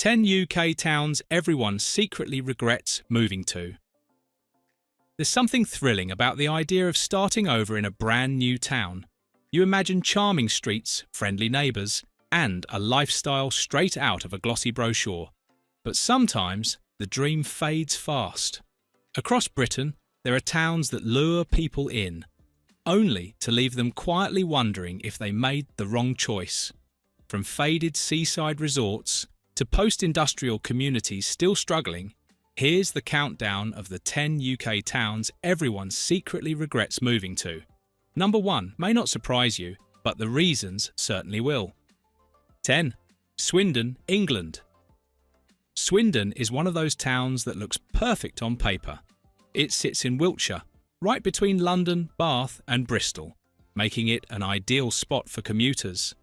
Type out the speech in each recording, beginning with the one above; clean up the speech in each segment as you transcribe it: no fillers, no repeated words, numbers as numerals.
10 UK towns everyone secretly regrets moving to. There's something thrilling about the idea of starting over in a brand new town. You imagine charming streets, friendly neighbours, and a lifestyle straight out of a glossy brochure. But sometimes the dream fades fast. Across Britain, there are towns that lure people in, only to leave them quietly wondering if they made the wrong choice. From faded seaside resorts to post-industrial communities still struggling, here's the countdown of the 10 UK towns everyone secretly regrets moving to. Number 1 may not surprise you, but the reasons certainly will. 10. Swindon, England. Swindon is one of those towns that looks perfect on paper. It sits in Wiltshire, right between London, Bath and Bristol, making it an ideal spot for commuters.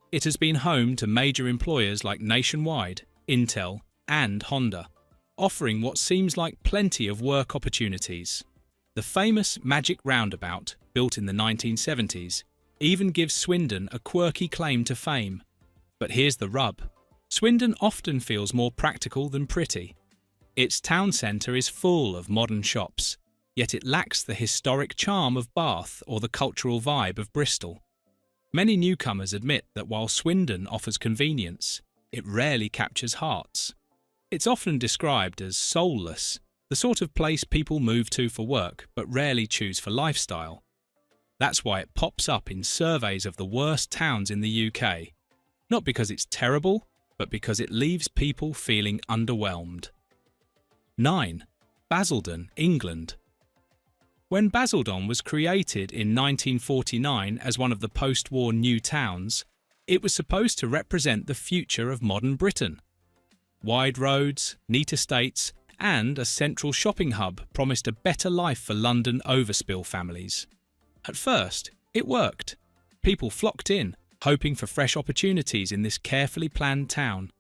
It has been home to major employers like Nationwide, Intel and Honda, offering what seems like plenty of work opportunities. The famous Magic Roundabout, built in the 1970s, even gives Swindon a quirky claim to fame. But here's the rub. Swindon often feels more practical than pretty. Its town centre is full of modern shops, yet it lacks the historic charm of Bath or the cultural vibe of Bristol. Many newcomers admit that while Swindon offers convenience, it rarely captures hearts. It's often described as soulless, the sort of place people move to for work but rarely choose for lifestyle. That's why it pops up in surveys of the worst towns in the UK. Not because it's terrible, but because it leaves people feeling underwhelmed. 9. Basildon, England. When Basildon was created in 1949 as one of the post-war new towns, it was supposed to represent the future of modern Britain. Wide roads, neat estates, and a central shopping hub promised a better life for London overspill families. At first, it worked. People flocked in, hoping for fresh opportunities in this carefully planned town.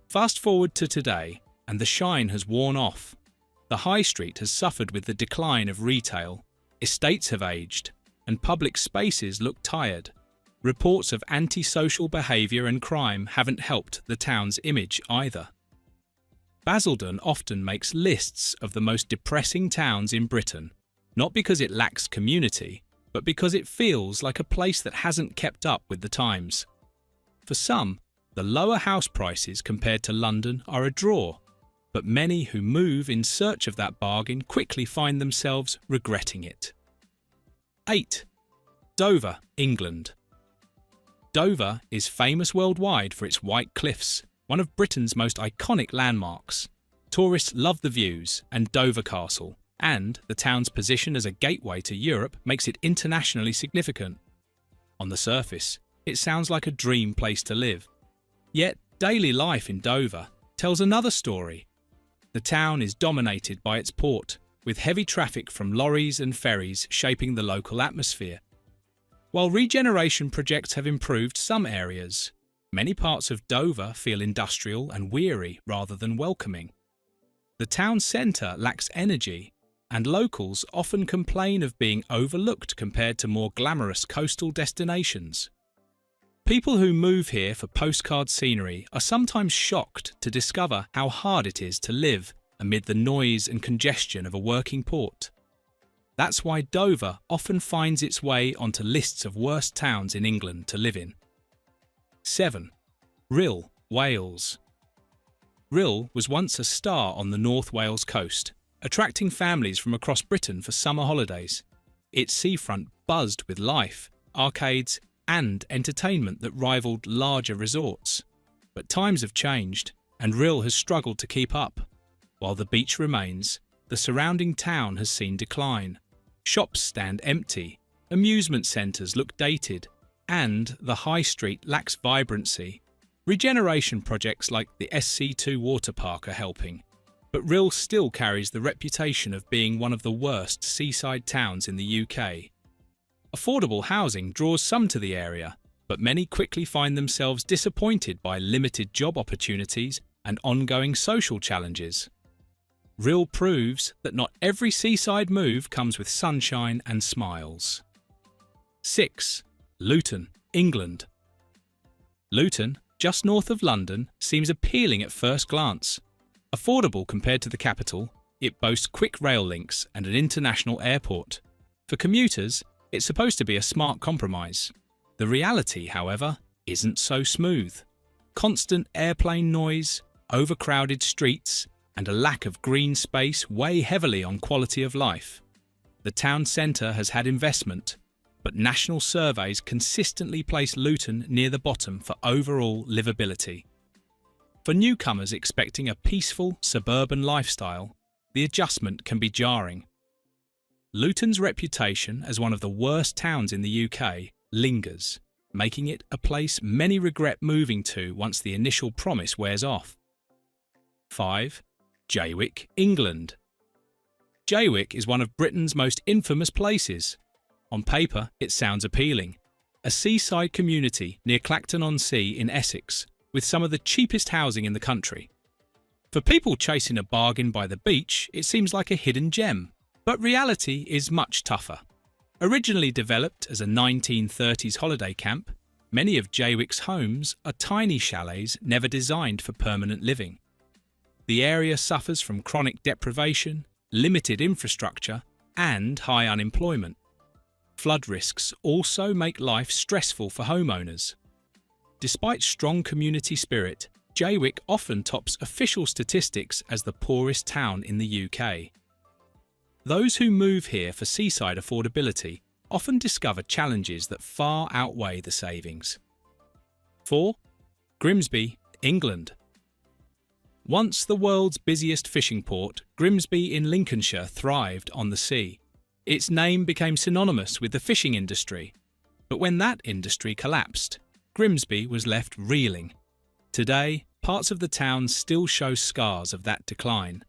Fast forward to today, and the shine has worn off. The high street has suffered with the decline of retail, estates have aged, and public spaces look tired. Reports of antisocial behaviour and crime haven't helped the town's image either. Basildon often makes lists of the most depressing towns in Britain, not because it lacks community, but because it feels like a place that hasn't kept up with the times. For some, the lower house prices compared to London are a draw, but many who move in search of that bargain quickly find themselves regretting it. 8. Dover, England. Dover is famous worldwide for its white cliffs, one of Britain's most iconic landmarks. Tourists love the views and Dover Castle, and the town's position as a gateway to Europe makes it internationally significant. On the surface, it sounds like a dream place to live. Yet, daily life in Dover tells another story. The town is dominated by its port, with heavy traffic from lorries and ferries shaping the local atmosphere. While regeneration projects have improved some areas, many parts of Dover feel industrial and weary rather than welcoming. The town centre lacks energy, and locals often complain of being overlooked compared to more glamorous coastal destinations. People who move here for postcard scenery are sometimes shocked to discover how hard it is to live amid the noise and congestion of a working port. That's why Dover often finds its way onto lists of worst towns in England to live in. 7. Rhyl, Wales. Rhyl was once a star on the North Wales coast, attracting families from across Britain for summer holidays. Its seafront buzzed with life, arcades, and entertainment that rivaled larger resorts. But times have changed, and Rhyl has struggled to keep up. While the beach remains, the surrounding town has seen decline. Shops stand empty, amusement centres look dated, and the high street lacks vibrancy. Regeneration projects like the SC2 water park are helping, but Rhyl still carries the reputation of being one of the worst seaside towns in the UK. Affordable housing draws some to the area, but many quickly find themselves disappointed by limited job opportunities and ongoing social challenges. Rhyl proves that not every seaside move comes with sunshine and smiles. 6. Luton, England. Luton, just north of London, seems appealing at first glance. Affordable compared to the capital, it boasts quick rail links and an international airport. For commuters, it's supposed to be a smart compromise. The reality, however, isn't so smooth. Constant airplane noise, overcrowded streets, and a lack of green space weigh heavily on quality of life. The town centre has had investment, but national surveys consistently place Luton near the bottom for overall livability. For newcomers expecting a peaceful suburban lifestyle, the adjustment can be jarring. Luton's reputation as one of the worst towns in the UK lingers, making it a place many regret moving to once the initial promise wears off. 5. Jaywick, England. Jaywick is one of Britain's most infamous places. On paper, it sounds appealing. A seaside community near Clacton-on-Sea in Essex, with some of the cheapest housing in the country. For people chasing a bargain by the beach, it seems like a hidden gem. But reality is much tougher. Originally developed as a 1930s holiday camp, many of Jaywick's homes are tiny chalets never designed for permanent living. The area suffers from chronic deprivation, limited infrastructure, and high unemployment. Flood risks also make life stressful for homeowners. Despite strong community spirit, Jaywick often tops official statistics as the poorest town in the UK. Those who move here for seaside affordability often discover challenges that far outweigh the savings. 4. Grimsby, England. Once the world's busiest fishing port, Grimsby in Lincolnshire thrived on the sea. Its name became synonymous with the fishing industry. But when that industry collapsed, Grimsby was left reeling. Today, parts of the town still show scars of that decline.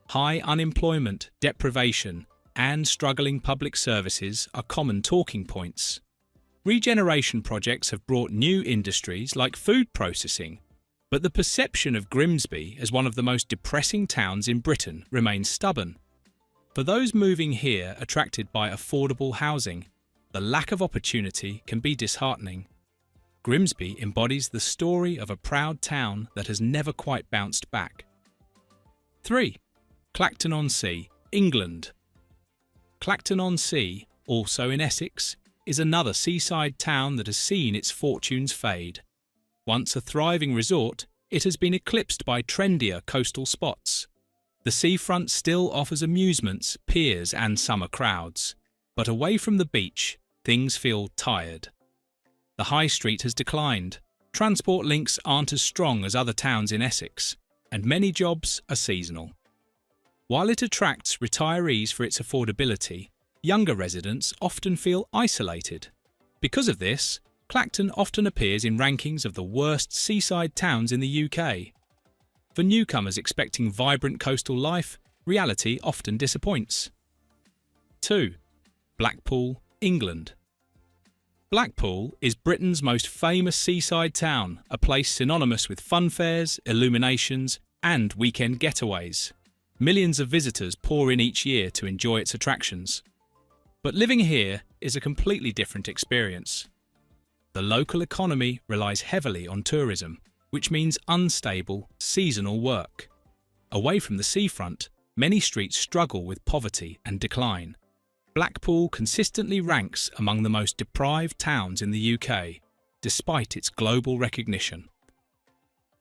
High unemployment, deprivation, and struggling public services are common talking points. Regeneration projects have brought new industries like food processing, but the perception of Grimsby as one of the most depressing towns in Britain remains stubborn. For those moving here attracted by affordable housing, the lack of opportunity can be disheartening. Grimsby embodies the story of a proud town that has never quite bounced back. 3. Clacton-on-Sea, England. Clacton-on-Sea, also in Essex, is another seaside town that has seen its fortunes fade. Once a thriving resort, it has been eclipsed by trendier coastal spots. The seafront still offers amusements, piers and summer crowds. But away from the beach, things feel tired. The high street has declined, transport links aren't as strong as other towns in Essex, and many jobs are seasonal. While it attracts retirees for its affordability, younger residents often feel isolated. Because of this, Clacton often appears in rankings of the worst seaside towns in the UK. For newcomers expecting vibrant coastal life, reality often disappoints. 2. Blackpool, England. Blackpool is Britain's most famous seaside town, a place synonymous with fun fairs, illuminations, and weekend getaways. Millions of visitors pour in each year to enjoy its attractions. But living here is a completely different experience. The local economy relies heavily on tourism, which means unstable, seasonal work. Away from the seafront, many streets struggle with poverty and decline. Blackpool consistently ranks among the most deprived towns in the UK, despite its global recognition.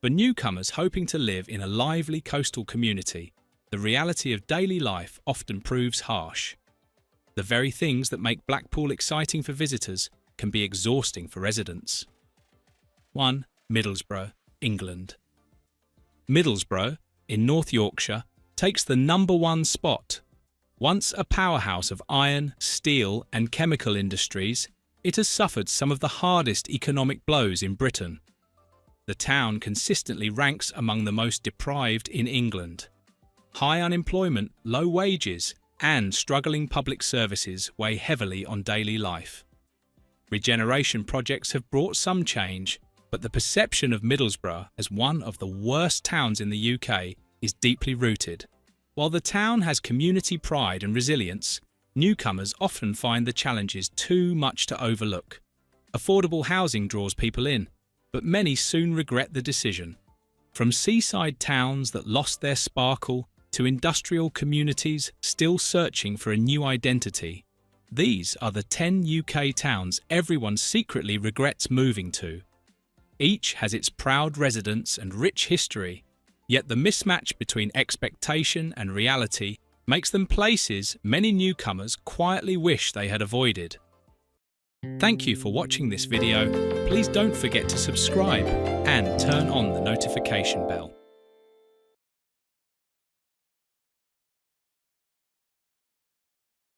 For newcomers hoping to live in a lively coastal community, the reality of daily life often proves harsh. The very things that make Blackpool exciting for visitors can be exhausting for residents. 1. Middlesbrough, England. Middlesbrough, in North Yorkshire, takes the #1 spot. Once a powerhouse of iron, steel and chemical industries, it has suffered some of the hardest economic blows in Britain. The town consistently ranks among the most deprived in England. High unemployment, low wages, and struggling public services weigh heavily on daily life. Regeneration projects have brought some change, but the perception of Middlesbrough as one of the worst towns in the UK is deeply rooted. While the town has community pride and resilience, newcomers often find the challenges too much to overlook. Affordable housing draws people in, but many soon regret the decision. From seaside towns that lost their sparkle to industrial communities still searching for a new identity, these are the 10 UK towns everyone secretly regrets moving to. Each has its proud residents and rich history, yet the mismatch between expectation and reality makes them places many newcomers quietly wish they had avoided. Thank you for watching this video. Please don't forget to subscribe and turn on the notification bell.